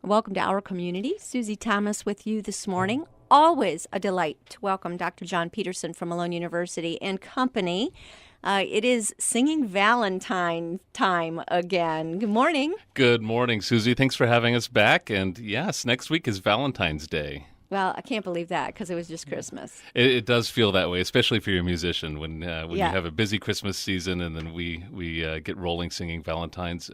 Welcome to our community. Susie Thomas with you this morning. Always a delight to welcome Dr. John Peterson from Malone University and company. It is Singing Valentine time again. Good morning. Good morning, Susie. Thanks for having us back. And yes, next week is Valentine's Day. Well, I can't believe that because it was just Christmas. It does feel that way, especially for your musician when you have a busy Christmas season and then we get rolling singing Valentine's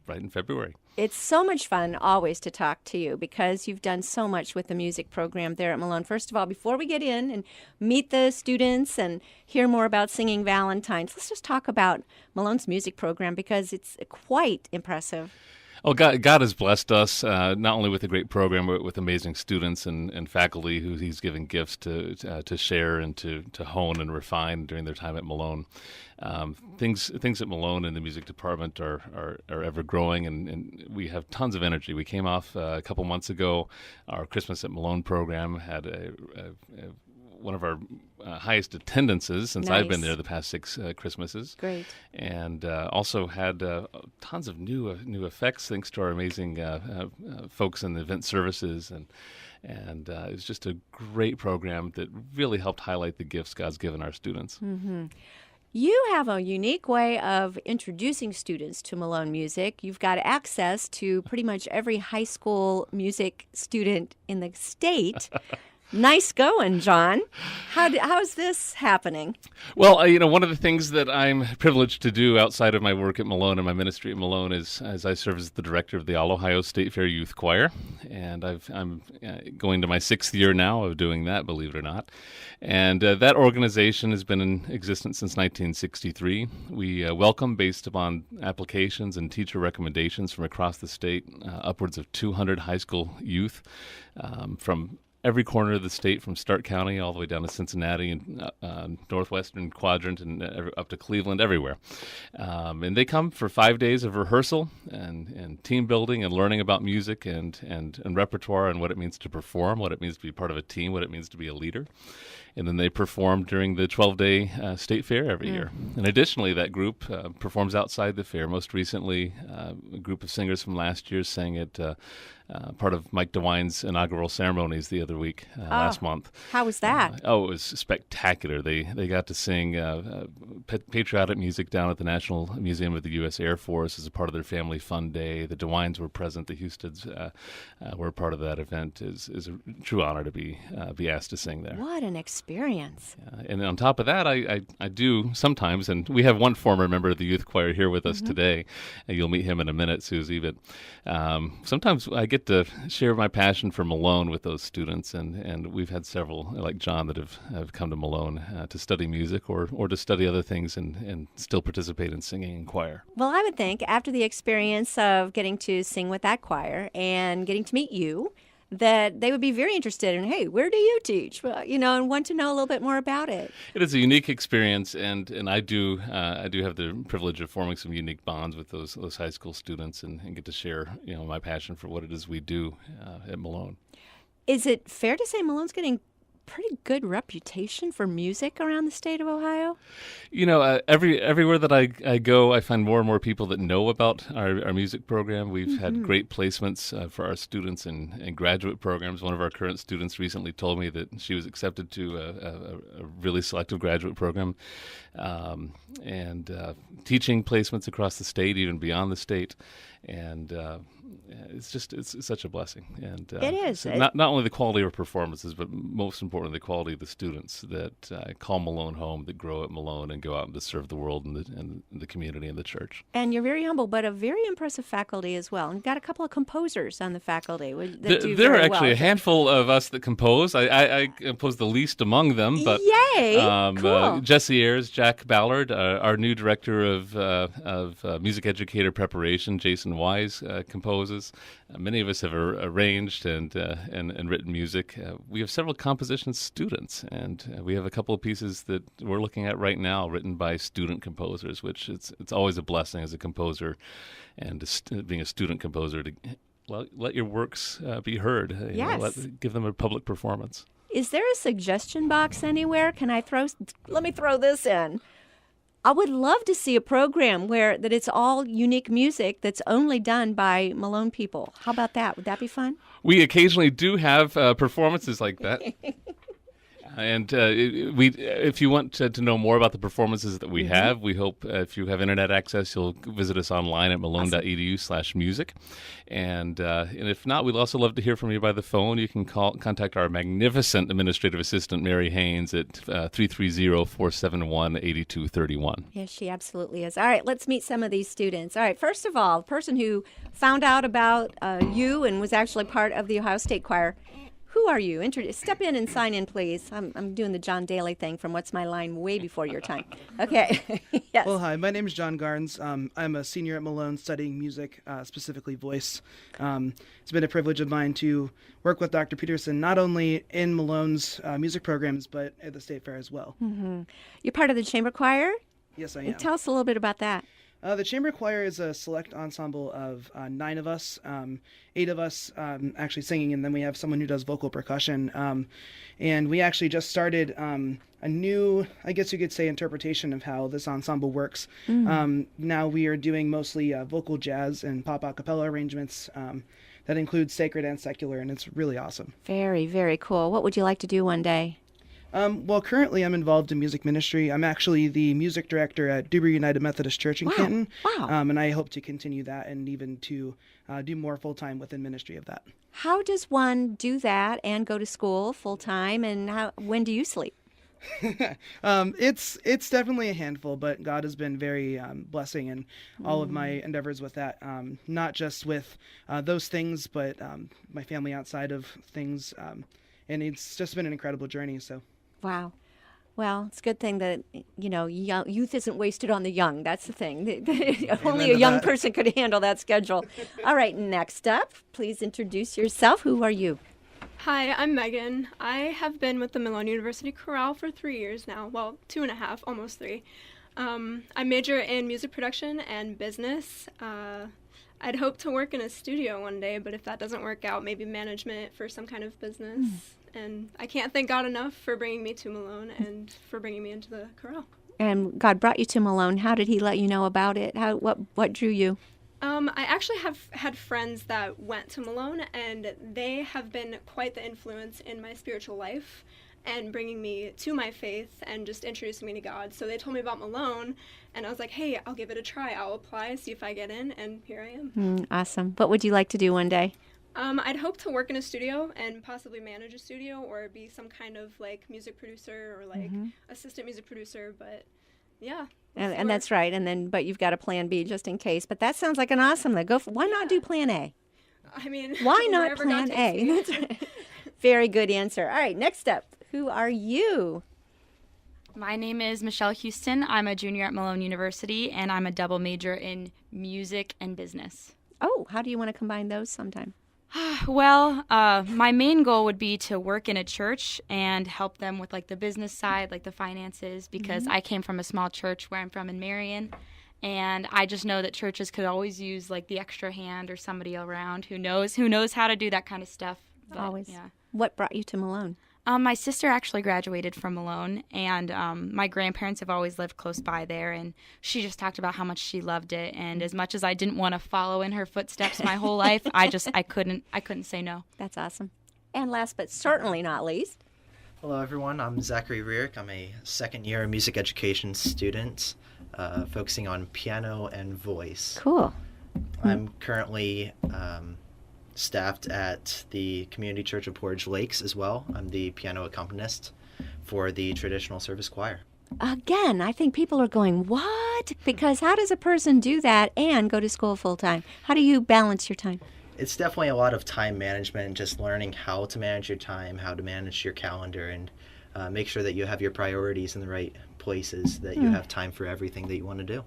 right in February. It's so much fun always to talk to you because you've done so much with the music program there at Malone. First of all, before we get in and meet the students and hear more about Singing Valentines, let's just talk about Malone's music program because it's quite impressive. Oh, God has blessed us not only with a great program, but with amazing students and faculty who He's given gifts to share and to hone and refine during their time at Malone. Things at Malone in the music department are ever growing, and we have tons of energy. We came off a couple months ago. Our Christmas at Malone program had one of our highest attendances since Nice. I've been there the past 6 Christmases. Great. And also had tons of new effects thanks to our amazing folks in the event services. And it was just a great program that really helped highlight the gifts God's given our students. Mm-hmm. You have a unique way of introducing students to Malone music. You've got access to pretty much every high school music student in the state. Nice going, John. How's this happening? Well, one of the things that I'm privileged to do outside of my work at Malone and my ministry at Malone is as I serve as the director of the All-Ohio State Fair Youth Choir, and I'm going to my 6th year now of doing that, believe it or not. And that organization has been in existence since 1963. We welcome, based upon applications and teacher recommendations from across the state, upwards of 200 high school youth from every corner of the state, from Stark County all the way down to Cincinnati and northwestern quadrant and up to Cleveland, everywhere. And they come for 5 days of rehearsal and team building and learning about music and repertoire and what it means to perform, what it means to be part of a team, what it means to be a leader. And then they perform during the 12-day state fair every year. And additionally, that group performs outside the fair. Most recently, a group of singers from last year sang at part of Mike DeWine's inaugural ceremonies the other week, last month. How was that? It was spectacular. They got to sing patriotic music down at the National Museum of the U.S. Air Force as a part of their family fun day. The DeWines were present. The Houstons were a part of that event. Is a true honor to be asked to sing there. What an experience. And on top of that, I do sometimes, and we have one former member of the youth choir here with us today, and you'll meet him in a minute, Susie, but sometimes I get to share my passion for Malone with those students, and we've had several, like John, that have come to Malone to study music or to study other things and still participate in singing and choir. Well, I would think after the experience of getting to sing with that choir and getting to meet you, that they would be very interested in, hey, where do you teach? Well, and want to know a little bit more about it. It is a unique experience, and I do have the privilege of forming some unique bonds with those high school students and get to share my passion for what it is we do at Malone. Is it fair to say Malone's getting pretty good reputation for music around the state of Ohio? Everywhere that I go, I find more and more people that know about our music program. We've had great placements for our students in graduate programs. One of our current students recently told me that she was accepted to a really selective graduate program, and teaching placements across the state, even beyond the state. And it's such a blessing. And it is. So not only the quality of our performances, but most importantly, the quality of the students that call Malone home, that grow at Malone and go out and to serve the world and the community and the church. And you're very humble, but a very impressive faculty as well. And got a couple of composers on the faculty. There are actually a handful of us that compose. I compose the least among them. But, yay! Cool. Jesse Ayers, Jack Ballard, our new director of music educator preparation, Jason Wise, composes. Many of us have arranged and written music. We have several composition students, and we have a couple of pieces that we're looking at right now written by student composers, which it's always a blessing as a composer and being a student composer to let your works be heard. Yes. Give them a public performance. Is there a suggestion box anywhere? Let me throw this in. I would love to see a program where that it's all unique music that's only done by Malone people. How about that? Would that be fun? We occasionally do have performances like that. And if you want to know more about the performances that we have, we hope if you have internet access, you'll visit us online at malone.edu/music. And if not, we'd also love to hear from you by the phone. You can contact our magnificent administrative assistant, Mary Haynes, at 330-471-8231. Yes, she absolutely is. All right, let's meet some of these students. All right, first of all, the person who found out about you and was actually part of the Ohio State Choir. Who are you? Step in and sign in, please. I'm doing the John Daly thing from What's My Line way before your time. Okay. Yes. Well, hi. My name is John Garns. I'm a senior at Malone studying music, specifically voice. It's been a privilege of mine to work with Dr. Peterson, not only in Malone's music programs, but at the State Fair as well. Mm-hmm. You're part of the chamber choir? Yes, I am. Tell us a little bit about that. The chamber choir is a select ensemble of 9 of us, 8 of us actually singing, and then we have someone who does vocal percussion. And we actually just started a new, I guess you could say, interpretation of how this ensemble works. Now we are doing mostly vocal jazz and pop a cappella arrangements that include sacred and secular, and it's really awesome. Very, very cool. What would you like to do one day? Well, currently I'm involved in music ministry. I'm actually the music director at Dewberry United Methodist Church in Canton. Wow. And I hope to continue that and even to do more full-time within ministry of that. How does one do that and go to school full-time, and when do you sleep? It's definitely a handful, but God has been very blessing in all of my endeavors with that. Not just with those things, but my family outside of things. And it's just been an incredible journey, so. Wow. Well, it's a good thing that, youth isn't wasted on the young. That's the thing. Only a young person could handle that schedule. All right, next up, please introduce yourself. Who are you? Hi, I'm Megan. I have been with the Malone University Chorale for 3 years now. Well, 2.5, almost 3. I major in music production and business. I'd hope to work in a studio one day, but if that doesn't work out, maybe management for some kind of business. And I can't thank God enough for bringing me to Malone and for bringing me into the chorale. And God brought you to Malone. How did he let you know about it? What drew you? I actually have had friends that went to Malone, and they have been quite the influence in my spiritual life and bringing me to my faith and just introducing me to God. So they told me about Malone, and I was like, hey, I'll give it a try. I'll apply, see if I get in, and here I am. Awesome. What would you like to do one day? I'd hope to work in a studio and possibly manage a studio or be some kind of music producer or assistant music producer, but yeah. And that's right. But you've got a plan B just in case. But that sounds like an awesome thing. Why not do plan A? I mean, why not plan A? That's right. Very good answer. All right, next up. Who are you? My name is Michele Houston. I'm a junior at Malone University, and I'm a double major in music and business. Oh, how do you want to combine those sometime? Well, my main goal would be to work in a church and help them with the business side, the finances, because I came from a small church where I'm from in Marion, and I just know that churches could always use the extra hand or somebody around who knows how to do that kind of stuff. But, always. Yeah. What brought you to Malone? My sister actually graduated from Malone, and my grandparents have always lived close by there, and she just talked about how much she loved it. And as much as I didn't want to follow in her footsteps my whole life, I couldn't say no. That's awesome. And last but certainly not least. Hello, everyone. I'm Zachary. I'm a second-year music education student, focusing on piano and voice. Cool. I'm currently staffed at the Community Church of Portage Lakes as well. I'm the piano accompanist for the traditional service choir. Again, I think people are going, what? Because how does a person do that and go to school full-time? How do you balance your time? It's definitely a lot of time management, just learning how to manage your time, how to manage your calendar, and make sure that you have your priorities in the right places, that you have time for everything that you want to do.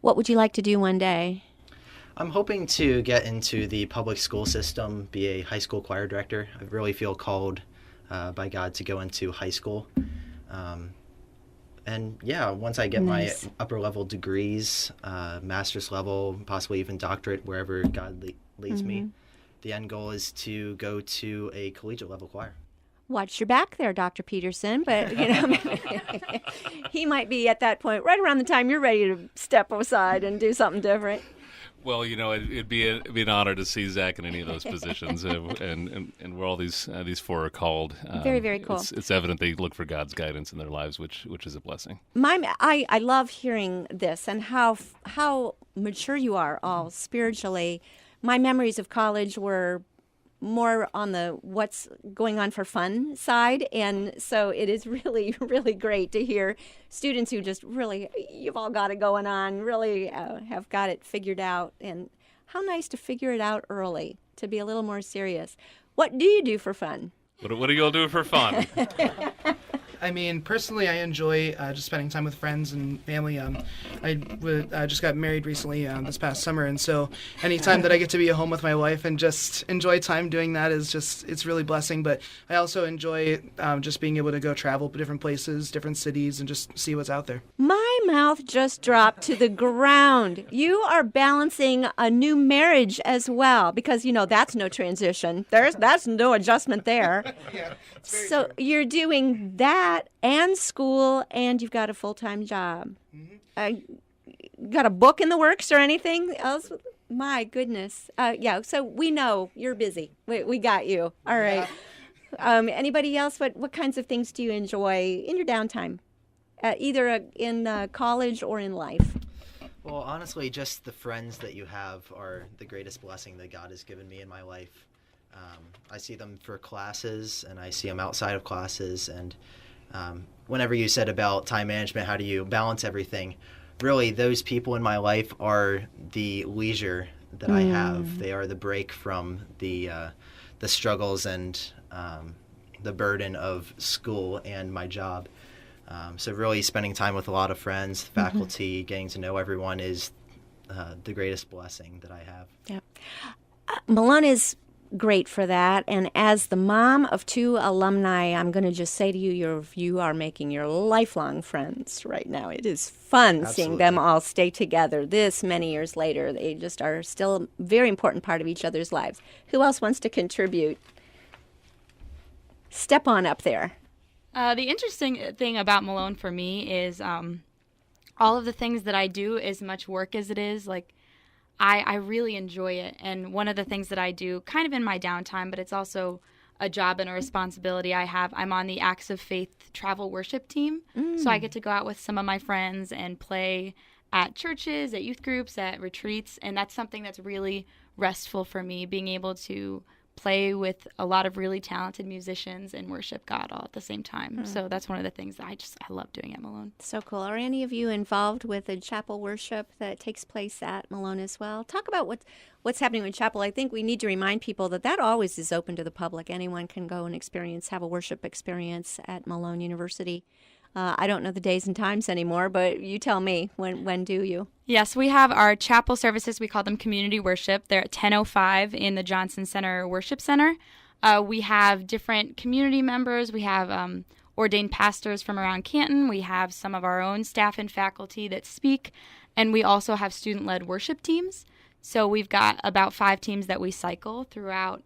What would you like to do one day? I'm hoping to get into the public school system, be a high school choir director. I really feel called by God to go into high school. And yeah, once I get my upper level degrees, master's level, possibly even doctorate, wherever God leads me, the end goal is to go to a collegiate level choir. Watch your back there, Dr. Peterson. But, he might be at that point right around the time you're ready to step aside and do something different. Well, it'd be an honor to see Zach in any of those positions, and where all these four are called. Very, very cool. It's evident they look for God's guidance in their lives, which is a blessing. I love hearing this and how mature you are all spiritually. My memories of college were more on the what's going on for fun side, and so it is really, really great to hear students who just really, you've all got it going on, really have got it figured out, and how nice to figure it out early, to be a little more serious. What do you do for fun? What do you all do for fun? I mean, personally, I enjoy just spending time with friends and family. I just got married recently this past summer, and so anytime that I get to be at home with my wife and just enjoy time doing that it's really blessing. But I also enjoy just being able to go travel to different places, different cities, and just see what's out there. My mouth just dropped to the ground. You are balancing a new marriage as well, because, that's no transition. That's no adjustment there. Yeah, so true. You're doing that and school, and you've got a full-time job. Got a book in the works or anything else? My goodness. So we know you're busy. We got you. All right. Anybody else? What kinds of things do you enjoy in your downtime, either in college or in life? Well, honestly, just the friends that you have are the greatest blessing that God has given me in my life. I see them for classes, and I see them outside of classes, and whenever you said about time management, how do you balance everything? Really, those people in my life are the leisure that I have. They are the break from the struggles and the burden of school and my job. So really spending time with a lot of friends, faculty, getting to know everyone is the greatest blessing that I have. Yep. Malone is great for that. And as the mom of 2 alumni, I'm going to just say to you, you are making your lifelong friends right now. It is fun seeing them all stay together this many years later. They just are still a very important part of each other's lives. Who else wants to contribute? Step on up there. The interesting thing about Malone for me is all of the things that I do, as much work as it is, I really enjoy it. And one of the things that I do kind of in my downtime, but it's also a job and a responsibility I have, I'm on the Acts of Faith travel worship team. So I get to go out with some of my friends and play at churches, at youth groups, at retreats. And that's something that's really restful for me, being able to play with a lot of really talented musicians and worship God all at the same time. So that's one of the things that I love doing at Malone. So cool. Are any of you involved with a chapel worship that takes place at Malone as well? Talk about what's happening with chapel. I think we need to remind people that always is open to the public. Anyone can go and have a worship experience at Malone University. I don't know the days and times anymore, but you tell me, when do you? Yes, we have our chapel services. We call them community worship. They're at 10:05 in the Johnson Center Worship Center. We have different community members. We have ordained pastors from around Canton. We have some of our own staff and faculty that speak, and we also have student-led worship teams. So we've got about 5 teams that we cycle throughout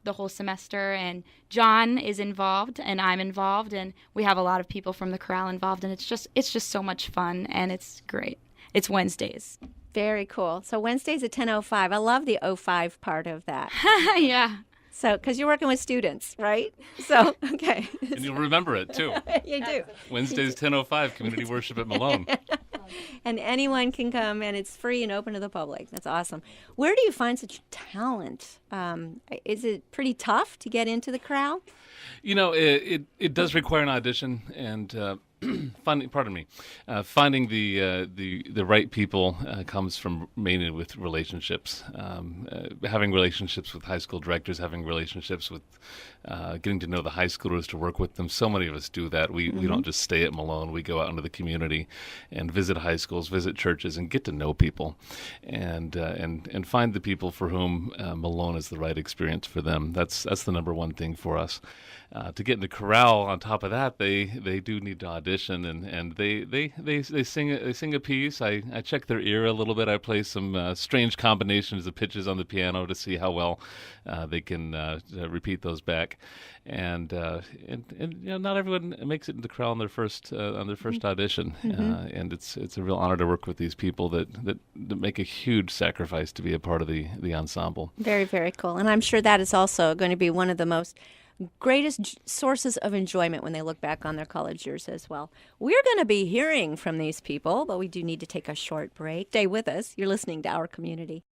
the whole semester, and John is involved and I'm involved, and we have a lot of people from the chorale involved, and it's just so much fun, and it's great. It's Wednesdays. Very cool. So Wednesdays at 10:05. I love the 05 part of that. Yeah. So, because you're working with students, right? So, okay. And you'll remember it, too. You do. Wednesdays, 10:05, community worship at Malone. And anyone can come, and it's free and open to the public. That's awesome. Where do you find such talent? Is it pretty tough to get into the chorale? It does require an audition, and finding the right people comes from mainly with relationships. Having relationships with high school directors, having relationships with getting to know the high schoolers, to work with them. So many of us do that. We don't just stay at Malone. We go out into the community and visit high schools, visit churches, and get to know people, and find the people for whom Malone is the right experience for them. That's the number one thing for us. To get into chorale, on top of that, they do need to audition. audition, and they sing a piece. I check their ear a little bit. I play some strange combinations of pitches on the piano to see how well they can repeat those back. And not everyone makes it into chorale on their first audition, and it's a real honor to work with these people that make a huge sacrifice to be a part of the ensemble. Very, very cool. And I'm sure that is also going to be one of the most greatest sources of enjoyment when they look back on their college years as well. We're going to be hearing from these people, but we do need to take a short break. Stay with us. You're listening to Our Community.